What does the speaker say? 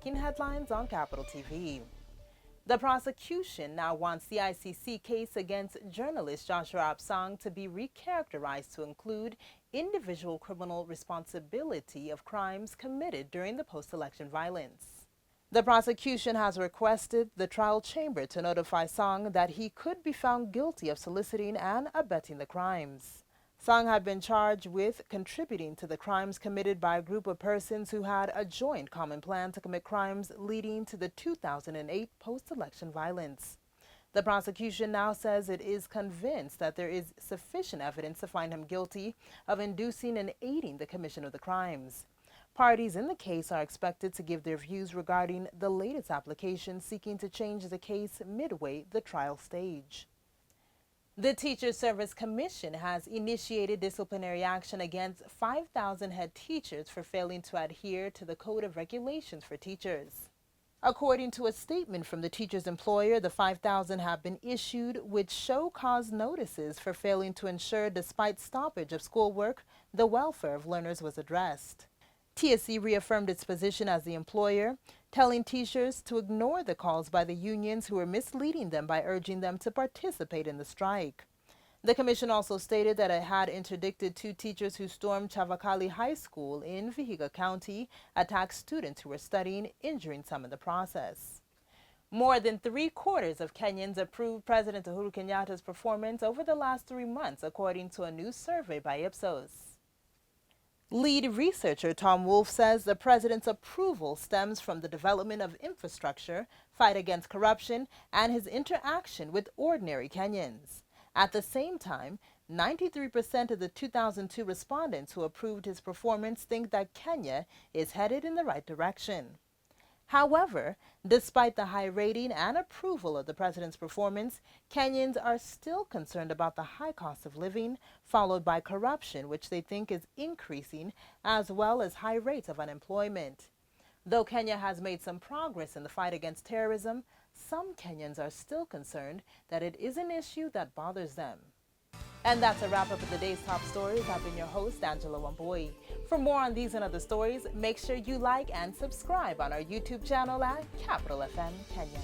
making headlines on Capital TV. The prosecution now wants the ICC case against journalist Joshua Absang to be recharacterized to include individual criminal responsibility of crimes committed during the post-election violence. The prosecution has requested the trial chamber to notify Sang that he could be found guilty of soliciting and abetting the crimes. Sang had been charged with contributing to the crimes committed by a group of persons who had a joint common plan to commit crimes leading to the 2008 post-election violence. The prosecution now says it is convinced that there is sufficient evidence to find him guilty of inducing and aiding the commission of the crimes. Parties in the case are expected to give their views regarding the latest application seeking to change the case midway the trial stage. The Teacher Service Commission has initiated disciplinary action against 5,000 head teachers for failing to adhere to the Code of Regulations for Teachers. According to a statement from the teacher's employer, the 5,000 have been issued with show-cause notices for failing to ensure, despite stoppage of schoolwork, the welfare of learners was addressed. TSC reaffirmed its position as the employer, telling teachers to ignore the calls by the unions who were misleading them by urging them to participate in the strike. The commission also stated that it had interdicted 2 teachers who stormed Chavakali High School in Vihiga County, attacked students who were studying, injuring some in the process. More than 3/4 of Kenyans approved President Uhuru Kenyatta's performance over the last 3 months, according to a new survey by Ipsos. Lead researcher Tom Wolfe says the president's approval stems from the development of infrastructure, fight against corruption, and his interaction with ordinary Kenyans. At the same time, 93% of the 2002 respondents who approved his performance think that Kenya is headed in the right direction. However, despite the high rating and approval of the president's performance, Kenyans are still concerned about the high cost of living, followed by corruption, which they think is increasing, as well as high rates of unemployment. Though Kenya has made some progress in the fight against terrorism, some Kenyans are still concerned that it is an issue that bothers them. And that's a wrap up of the day's top stories. I've been your host, Angela Wambui. For more on these and other stories, make sure you like and subscribe on our YouTube channel at Capital FM Kenya.